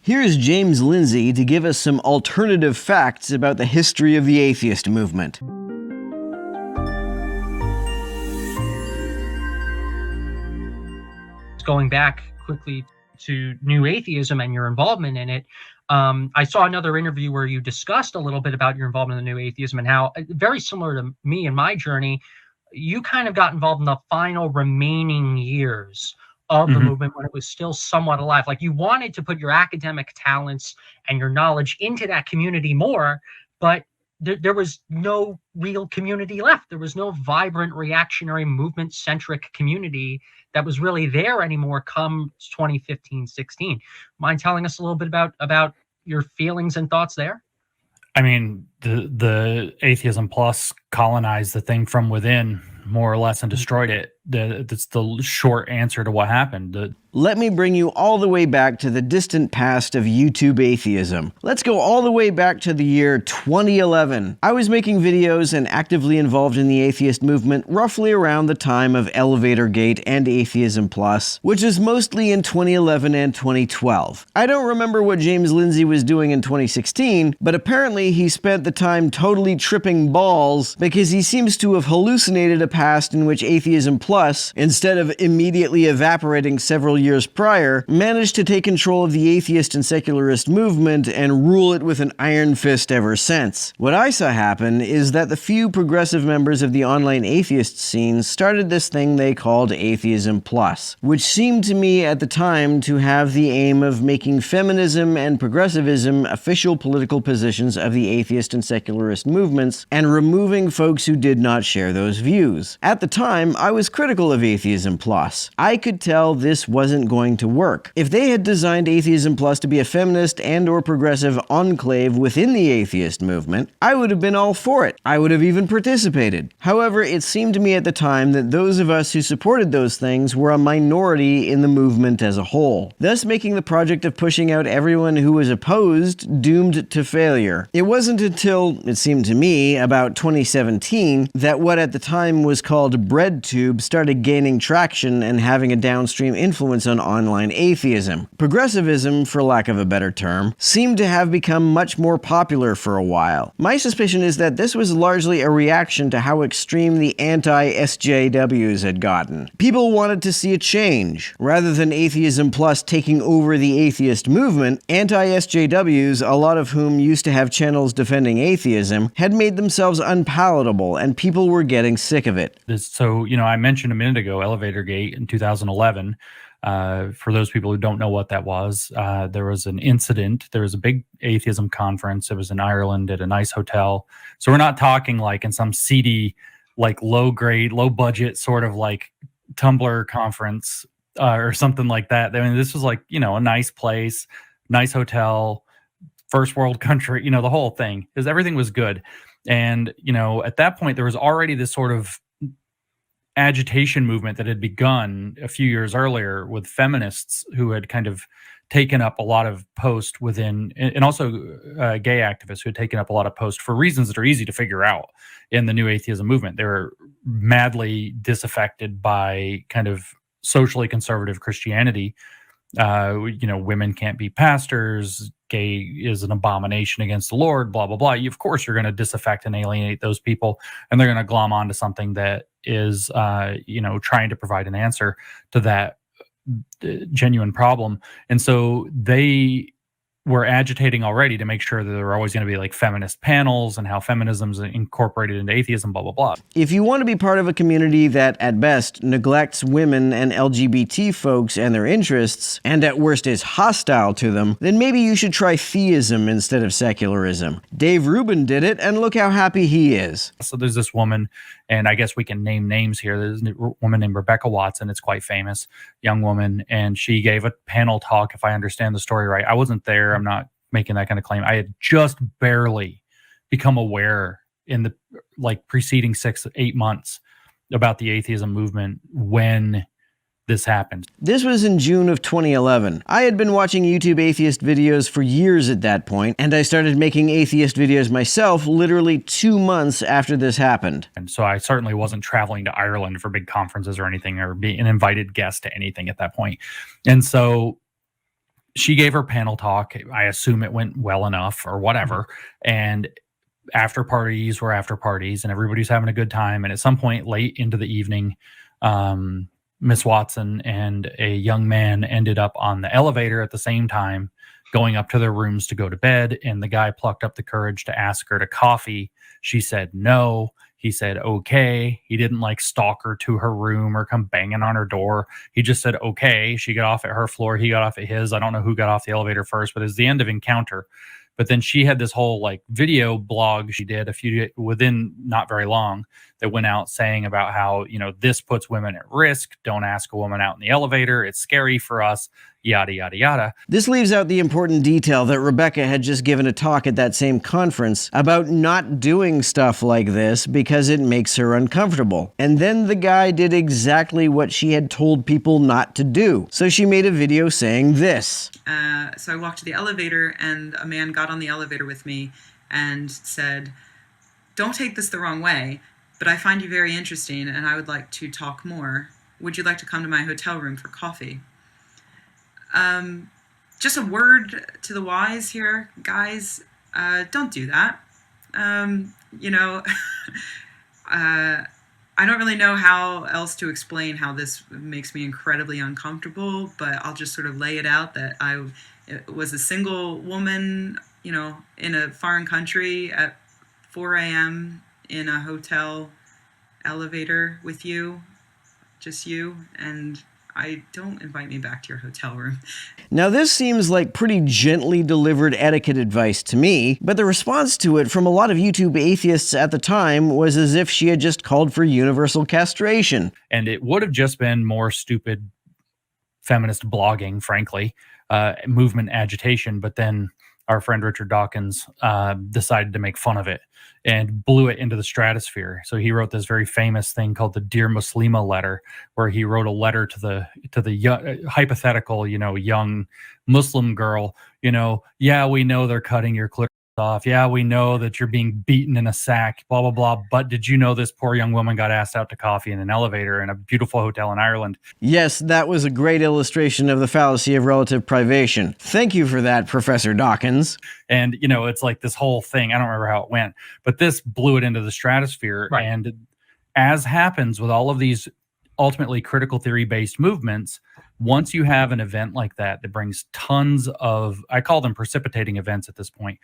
Here's James Lindsay to give us some alternative facts about the history of the atheist movement. Going back quickly to New Atheism and your involvement in it, I saw another interview where you discussed a little bit about your involvement in the New Atheism and how, very similar to me and my journey, you kind of got involved in the final remaining years of the movement when it was still somewhat alive. Like, you wanted to put your academic talents and your knowledge into that community more, but there was no real community left. There was no vibrant reactionary movement-centric community that was really there anymore come 2015-16. Mind telling us a little bit about your feelings and thoughts there? I mean, the Atheism Plus colonized the thing from within, more or less, and destroyed it. That's the short answer to what happened. Let me bring you all the way back to the distant past of YouTube atheism. Let's go all the way back to the year 2011. I was making videos and actively involved in the atheist movement roughly around the time of Elevator Gate and Atheism Plus, which is mostly in 2011 and 2012. I don't remember what James Lindsay was doing in 2016, but apparently he spent the time totally tripping balls because he seems to have hallucinated a past in which Atheism Plus, instead of immediately evaporating several years prior, managed to take control of the atheist and secularist movement and rule it with an iron fist ever since. What I saw happen is that the few progressive members of the online atheist scene started this thing they called Atheism Plus, which seemed to me at the time to have the aim of making feminism and progressivism official political positions of the atheist and secularist movements, and removing folks who did not share those views. At the time, I was critical of Atheism Plus. I could tell this wasn't going to work. If they had designed Atheism Plus to be a feminist and/or progressive enclave within the atheist movement, I would have been all for it. I would have even participated. However, it seemed to me at the time that those of us who supported those things were a minority in the movement as a whole, thus making the project of pushing out everyone who was opposed doomed to failure. It wasn't until, it seemed to me, about 2017 that what at the time was called BreadTube started gaining traction and having a downstream influence on online atheism. Progressivism, for lack of a better term, seemed to have become much more popular for a while. My suspicion is that this was largely a reaction to how extreme the anti-SJWs had gotten. People wanted to see a change. Rather than Atheism Plus taking over the atheist movement, anti-SJWs, a lot of whom used to have channels defending atheism, had made themselves unpalatable, and people were getting sick of it. So, I mentioned a minute ago Elevator Gate in 2011. For those people who don't know what that was, there was an incident. There was a big atheism conference. It was in Ireland at a nice hotel. So we're not talking like in some seedy, like low grade, low budget sort of like Tumblr conference or something like that. I mean, this was like, a nice place, nice hotel, first world country, the whole thing, because everything was good. And, at that point, there was already this sort of agitation movement that had begun a few years earlier with feminists who had kind of taken up a lot of post within, and also gay activists who had taken up a lot of post for reasons that are easy to figure out in the new atheism movement. They were madly disaffected by kind of socially conservative Christianity. Women can't be pastors, gay is an abomination against the Lord, blah, blah, blah. Of course, you're going to disaffect and alienate those people, and they're going to glom onto something that is, trying to provide an answer to that genuine problem. And so they were agitating already to make sure that there were always going to be like feminist panels and how feminism's incorporated into atheism, blah, blah, blah. If you want to be part of a community that, at best, neglects women and LGBT folks and their interests, and at worst is hostile to them, then maybe you should try theism instead of secularism. Dave Rubin did it, and look how happy he is. So there's this woman, and I guess we can name names here. There's a woman named Rebecca Watson. It's quite famous, young woman, and she gave a panel talk, if I understand the story right. I wasn't there. I'm not making that kind of claim. I had just barely become aware in the preceding 6-8 months about the atheism movement when this happened. This was in June of 2011. I had been watching YouTube atheist videos for years at that point, and I started making atheist videos myself literally 2 months after this happened. And so I certainly wasn't traveling to Ireland for big conferences or anything, or being an invited guest to anything at that point. And so she gave her panel talk. I assume it went well enough or whatever. And after parties were after parties and everybody's having a good time. And at some point late into the evening, Miss Watson and a young man ended up on the elevator at the same time, going up to their rooms to go to bed. And the guy plucked up the courage to ask her to coffee. She said no. He said, okay. He didn't like stalk her to her room or come banging on her door. He just said, okay. She got off at her floor. He got off at his. I don't know who got off the elevator first, but it's the end of encounter. But then she had this whole like video blog she did within not very long that went out saying about how, you know, this puts women at risk. Don't ask a woman out in the elevator. It's scary for us. Yada, yada, yada. This leaves out the important detail that Rebecca had just given a talk at that same conference about not doing stuff like this because it makes her uncomfortable. And then the guy did exactly what she had told people not to do. So she made a video saying this. So I walked to the elevator and a man got on the elevator with me and said, "Don't take this the wrong way, but I find you very interesting and I would like to talk more. Would you like to come to my hotel room for coffee?" Just a word to the wise here, guys, don't do that. You know, I don't really know how else to explain how this makes me incredibly uncomfortable, but I'll just sort of lay it out that I was a single woman, you know, in a foreign country at 4 a.m. in a hotel elevator with you, just you, and don't invite me back to your hotel room. Now this seems like pretty gently delivered etiquette advice to me, but the response to it from a lot of YouTube atheists at the time was as if she had just called for universal castration. And it would have just been more stupid feminist blogging, frankly, movement agitation. But then our friend Richard Dawkins decided to make fun of it and blew it into the stratosphere. So he wrote this very famous thing called the Dear Muslima letter, where he wrote a letter to the young, hypothetical, you know, young Muslim girl. You know, yeah, we know they're cutting your clitoris off. Yeah, we know that you're being beaten in a sack, blah, blah, blah. But did you know this poor young woman got asked out to coffee in an elevator in a beautiful hotel in Ireland? Yes, that was a great illustration of the fallacy of relative privation. Thank you for that, Professor Dawkins. And, you know, it's like this whole thing. I don't remember how it went, but this blew it into the stratosphere. Right. And as happens with all of these ultimately critical theory-based movements, once you have an event like that brings tons of, I call them precipitating events at this point,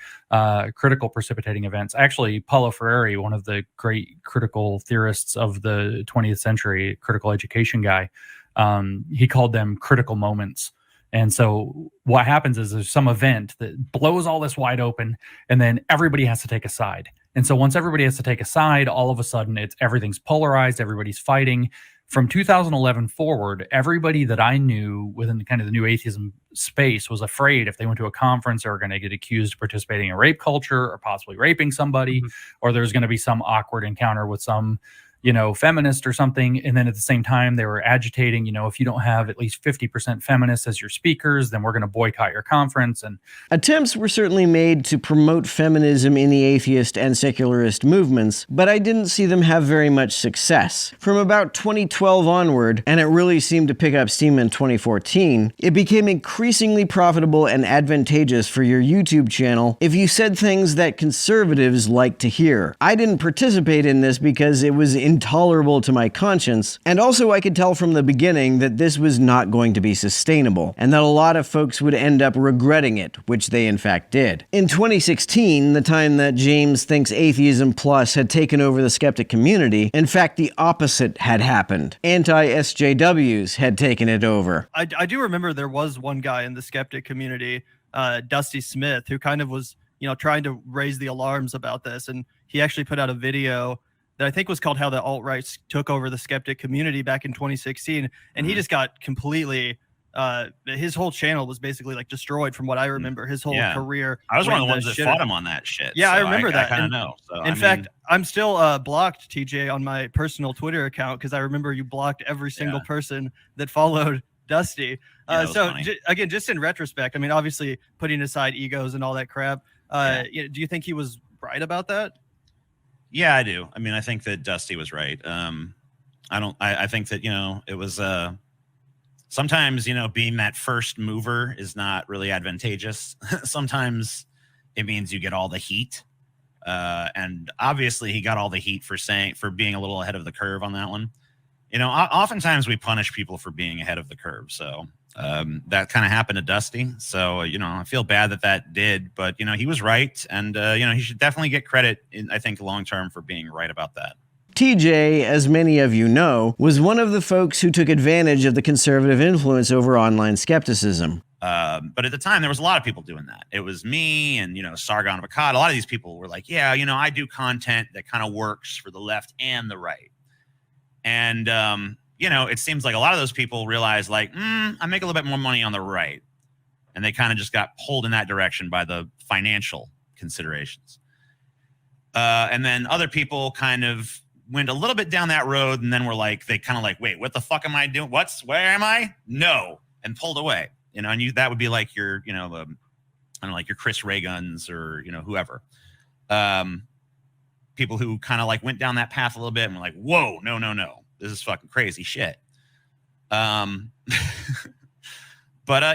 critical precipitating events. Actually, Paulo Freire, one of the great critical theorists of the 20th century, critical education guy, he called them critical moments. And so what happens is there's some event that blows all this wide open, and then everybody has to take a side. And so once everybody has to take a side, all of a sudden everything's polarized, everybody's fighting. From 2011 forward, everybody that I knew within kind of the new atheism space was afraid if they went to a conference, they were going to get accused of participating in rape culture or possibly raping somebody, or there's going to be some awkward encounter with some, you know, feminist or something. And then at the same time, they were agitating, you know, if you don't have at least 50% feminists as your speakers, then we're going to boycott your conference. And attempts were certainly made to promote feminism in the atheist and secularist movements, but I didn't see them have very much success. From about 2012 onward, and it really seemed to pick up steam in 2014, it became increasingly profitable and advantageous for your YouTube channel if you said things that conservatives like to hear. I didn't participate in this because it was intolerable to my conscience, and also I could tell from the beginning that this was not going to be sustainable, and that a lot of folks would end up regretting it, which they in fact did. In 2016, the time that James thinks Atheism Plus had taken over the skeptic community, in fact the opposite had happened. Anti-SJWs had taken it over. I do remember there was one guy in the skeptic community, Dusty Smith, who kind of was, you know, trying to raise the alarms about this, and he actually put out a video that I think was called How the Alt-Rights Took Over the Skeptic Community back in 2016. And he just got completely, his whole channel was basically like destroyed from what I remember, his whole career. I was one of the ones that fought him on that shit. Yeah, so I remember that. I kind of know. So, in fact, I'm still blocked, TJ, on my personal Twitter account because I remember you blocked every single person that followed Dusty. So again, just in retrospect, I mean, obviously putting aside egos and all that crap, you know, do you think he was right about that? Yeah, I do. I mean, I think that Dusty was right. I think that, you know, it was sometimes, being that first mover is not really advantageous. Sometimes it means you get all the heat. And obviously he got all the heat for being a little ahead of the curve on that one. Oftentimes we punish people for being ahead of the curve. So that kind of happened to Dusty. So, I feel bad that did, but, he was right. And, he should definitely get credit, I think, long-term for being right about that. TJ, as many of you know, was one of the folks who took advantage of the conservative influence over online skepticism. But at the time, there was a lot of people doing that. It was me and, Sargon of Akkad. A lot of these people were like, yeah, I do content that kind of works for the left and the right. And, it seems like a lot of those people realized like, I make a little bit more money on the right. And they kind of just got pulled in that direction by the financial considerations. And then other people kind of went a little bit down that road. And then they kind of like, wait, what the fuck am I doing? Where am I? No. And pulled away. And that would be like your, I don't know, like your Chris Reagans or, whoever. People who kind of like went down that path a little bit and were like, whoa, no. This is fucking crazy shit. But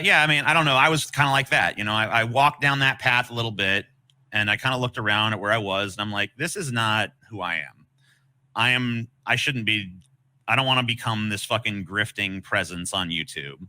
yeah, I mean, I don't know. I was kind of like that. I walked down that path a little bit and I kind of looked around at where I was and I'm like, this is not who I am. I don't want to become this fucking grifting presence on YouTube.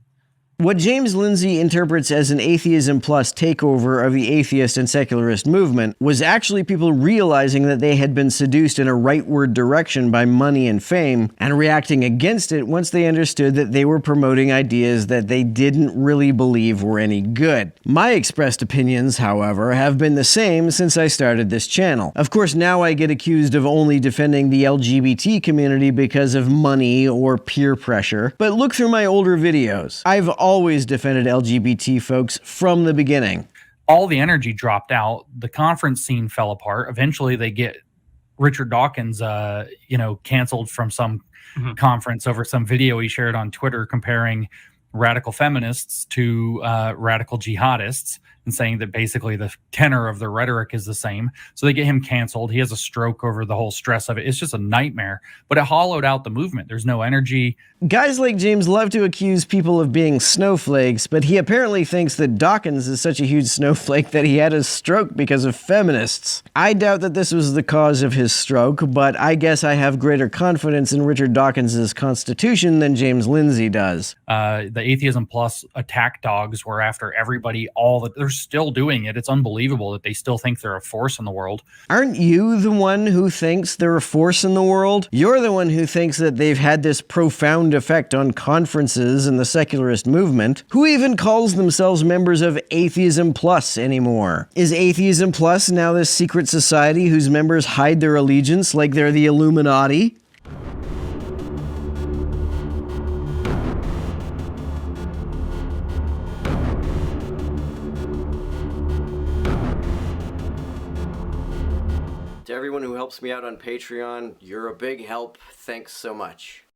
What James Lindsay interprets as an atheism plus takeover of the atheist and secularist movement was actually people realizing that they had been seduced in a rightward direction by money and fame and reacting against it once they understood that they were promoting ideas that they didn't really believe were any good. My expressed opinions, however, have been the same since I started this channel. Of course, now I get accused of only defending the LGBT community because of money or peer pressure, but look through my older videos. I've always defended LGBT folks from the beginning. All the energy dropped out. The conference scene fell apart. Eventually they get Richard Dawkins, canceled from some conference over some video he shared on Twitter comparing radical feminists to radical jihadists and saying that basically the tenor of the rhetoric is the same. So they get him canceled. He has a stroke over the whole stress of it. It's just a nightmare, but it hollowed out the movement. There's no energy. Guys like James love to accuse people of being snowflakes, but he apparently thinks that Dawkins is such a huge snowflake that he had a stroke because of feminists. I doubt that this was the cause of his stroke, but I guess I have greater confidence in Richard Dawkins' constitution than James Lindsay does. The Atheism Plus attack dogs were after everybody. They're still doing it. It's unbelievable that they still think they're a force in the world. Aren't you the one who thinks they're a force in the world? You're the one who thinks that they've had this profound effect on conferences and the secularist movement. Who even calls themselves members of Atheism Plus anymore? Is Atheism Plus now this secret society whose members hide their allegiance like they're the Illuminati? To everyone who helps me out on Patreon, you're a big help. Thanks so much.